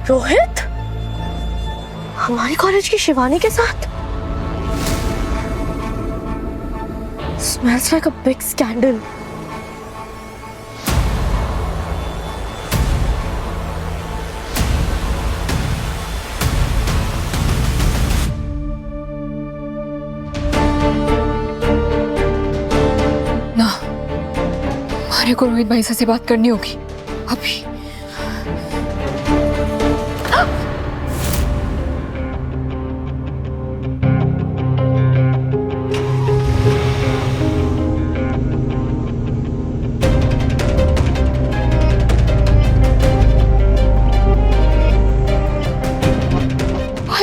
रोहित हमारे कॉलेज की शिवानी के साथ? Smells like a big scandal. ना, हमारे को रोहित भाई से बात करनी होगी अभी।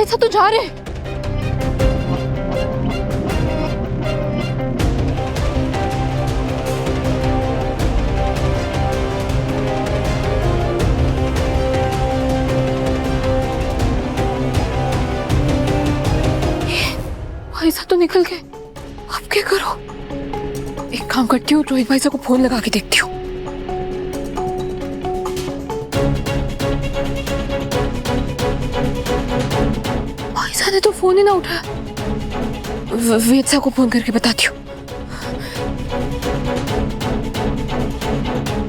ऐसा तो जा रहे ऐसा तो निकल गए। अब क्या करो? एक काम करती हूँ, रोहित भाई को फोन लगा के देखती हूँ। ने तो फोन ही ना उठाया। वेद को फोन करके बताती हूँ।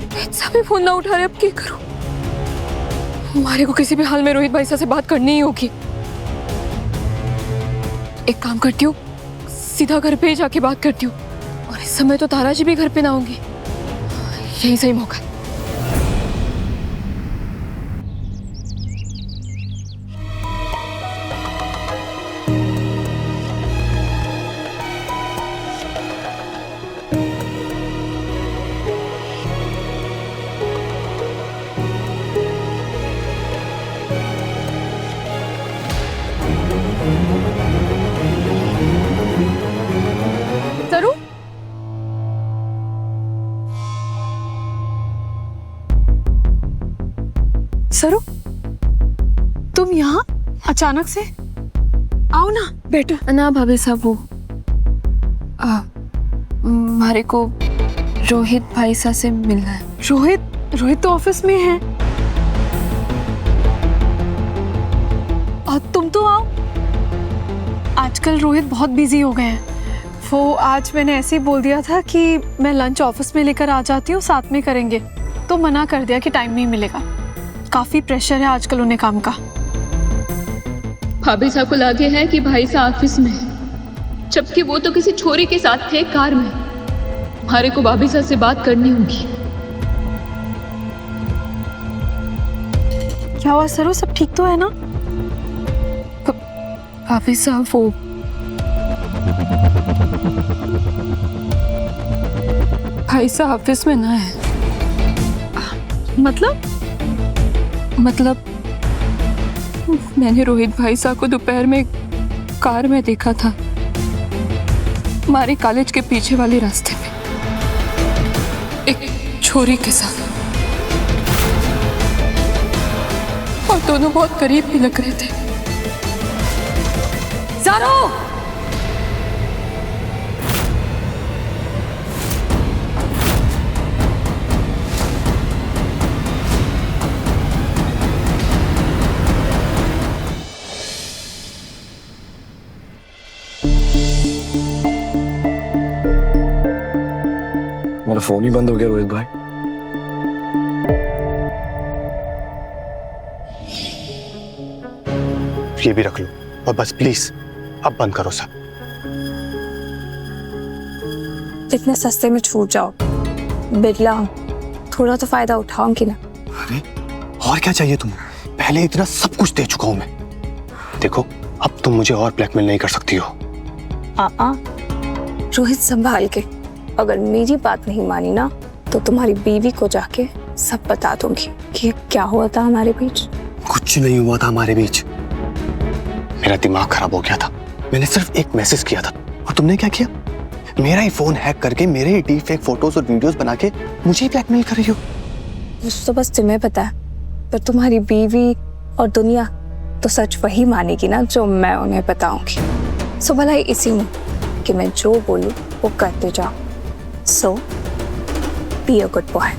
वेद भी फोन ना उठा रहे, अब क्या करूं? हमारे को किसी भी हाल में रोहित भाई से बात करनी ही होगी। एक काम करती हूँ, सीधा घर पे जाके बात करती हूँ। और इस समय तो तारा जी भी घर पे ना होंगी, यही सही मौका है। सरू, तुम यहाँ अचानक से? आओ ना बैठो। ना भाभी साहब, वो हमारे को रोहित भाई से मिलना है। रोहित तो ऑफिस में है। और तुम तो आओ। आजकल रोहित बहुत बिजी हो गए हैं। वो आज मैंने ऐसे ही बोल दिया था कि मैं लंच ऑफिस में लेकर आ जाती हूँ, साथ में करेंगे, तो मना कर दिया कि टाइम नहीं मिलेगा। काफी प्रेशर है आजकल उन्हें काम का। भाभी साहब को लगे है कि भाई साहब ऑफिस में है, जबकि वो तो किसी छोरी के साथ थे कार में। हमारे को भाभी साहब से बात करनी होगी। क्या हुआ सरू, सब ठीक तो है ना? भाभी साहब, वो भाई साहब ऑफिस में ना है। मतलब मैंने रोहित भाई साहब को दोपहर में कार में देखा था, हमारे कॉलेज के पीछे वाले रास्ते में, एक छोरी के साथ। और दोनों बहुत करीब भी लग रहे थे। ज़ारो! मेरा फोन ही बंद हो गया रोहित भाई। ये भी रख लो और बस प्लीज अब बंद करो सब। इतने सस्ते में छूट जाओ, बिरला हूं, थोड़ा तो फायदा उठाऊंगी ना। अरे और क्या चाहिए तुम्हें? पहले इतना सब कुछ दे चुका हूं मैं। देखो अब तुम मुझे और ब्लैकमेल नहीं कर सकती हो। रोहित संभाल के, अगर मेरी बात नहीं मानी ना तो तुम्हारी बीवी को जाके सब बता दूंगी कि क्या हुआ था हमारे बीच। कुछ नहीं हुआ था हमारे बीच। मेरा दिमाग खराब हो गया था। मैंने सिर्फ एक मैसेज किया था और तुमने क्या किया? मेरा ही फोन हैक करके मेरे ही डीप फेक फोटोज और वीडियोस बना के मुझे ही ब्लैकमेल कर रही हो। मुझे तो बस तुम्हें पता है, पर तुम्हारी बीवी और दुनिया तो सच वही मानेगी ना जो मैं उन्हें बताऊंगी। सो भला इसी में कि मैं जो बोलूं वो करते जाओ। So be a good boy,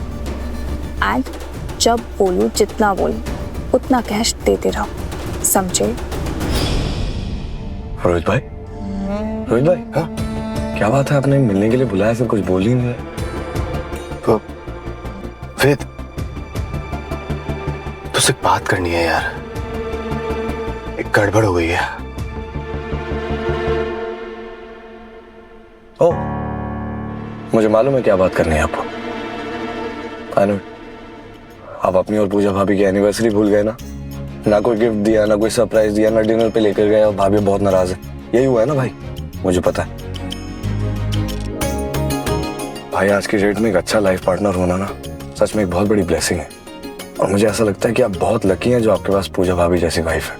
and जब बोलूं जितना बोलूं उतना कैश देते रहो, समझे? रोहित भाई, रोहित भाई, हाँ क्या बात है, आपने मिलने के लिए बुलाया फिर कुछ बोल ही नहीं तो वेद, तुझसे बात करनी है यार, एक गड़बड़ हो गई है। ओ, मुझे मालूम है क्या बात करनी है आपको। आई नो, आप अपनी और पूजा भाभी की एनिवर्सरी भूल गए ना, ना कोई गिफ्ट दिया, ना कोई सरप्राइज दिया, ना डिनर पे लेकर गए और भाभी बहुत नाराज है। यही हुआ है ना भाई, मुझे पता है। भाई आज की डेट में एक अच्छा लाइफ पार्टनर होना ना सच में एक बहुत बड़ी ब्लेसिंग है, और मुझे ऐसा लगता है कि आप बहुत लकी हैं जो आपके पास पूजा भाभी जैसी वाइफ है।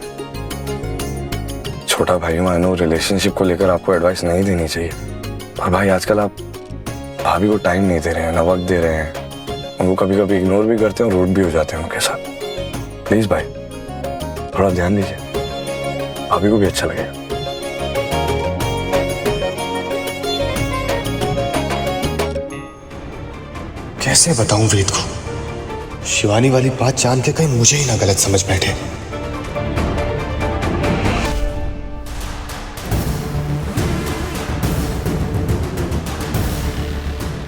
छोटा भाई मानो रिलेशनशिप को लेकर आपको एडवाइस नहीं देनी चाहिए, पर भाई आजकल आप भाभी को टाइम नहीं दे रहे हैं, ना वक्त दे रहे हैं, उनको कभी कभी इग्नोर भी करते हैं और रूड भी हो जाते हैं उनके साथ। प्लीज भाई थोड़ा ध्यान दीजिए, भाभी को भी अच्छा लगेगा। कैसे बताऊं वेद को, शिवानी वाली बात जान के कहीं मुझे ही ना गलत समझ बैठे।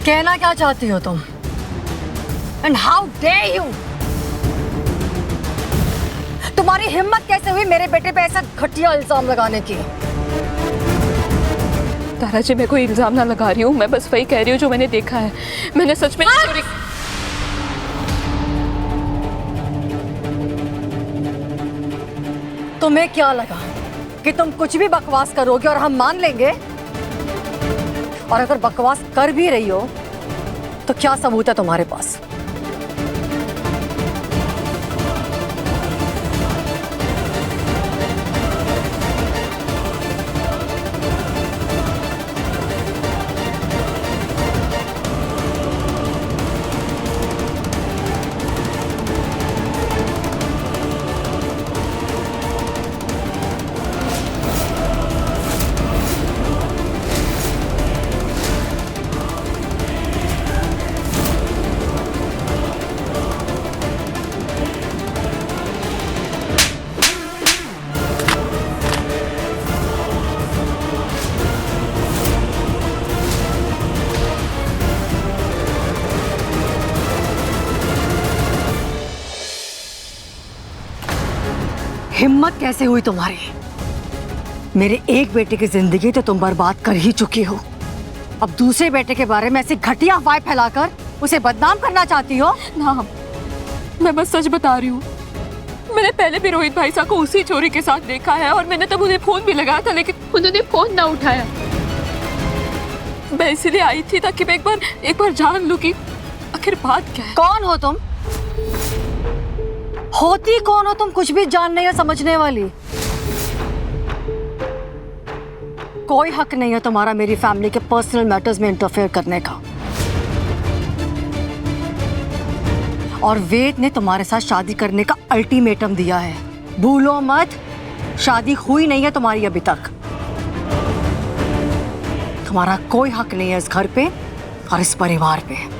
कहना क्या चाहती हो तुम? And how dare you! तुम्हारी हिम्मत कैसे हुई मेरे बेटे पे ऐसा घटिया इल्जाम लगाने की? तारा जी, मैं कोई इल्जाम ना लगा रही हूँ, मैं बस वही कह रही हूँ जो मैंने देखा है। मैंने सच में चोरी। तुम्हें क्या लगा कि तुम कुछ भी बकवास करोगे और हम मान लेंगे? और अगर बकवास कर भी रही हो तो क्या सबूत है तुम्हारे पास? हिम्मत कैसे हुई तुम्हारी? मेरे एक बेटे की जिंदगी तो तुम बर्बाद कर ही चुकी हो, अब दूसरे बेटे के बारे में ऐसी घटिया अफवाह फैलाकर उसे बदनाम करना चाहती हो? ना, मैं बस सच बता रही हूँ। मैंने पहले भी रोहित भाई साहब को उसी चोरी के साथ देखा है और मैंने तब उन्हें फोन भी लगाया था, लेकिन उन्होंने फोन ना उठाया। मैं इसीलिए आई थी ताकि मैं एक बार जान लूं कि आखिर बात क्या है। कौन हो तुम? होती कौन हो तुम कुछ भी जानने या समझने वाली? कोई हक नहीं है तुम्हारा मेरी फैमिली के पर्सनल मैटर्स में इंटरफेयर करने का। और वेद ने तुम्हारे साथ शादी करने का अल्टीमेटम दिया है, भूलो मत। शादी हुई नहीं है तुम्हारी अभी तक। तुम्हारा कोई हक नहीं है इस घर पे और इस परिवार पे।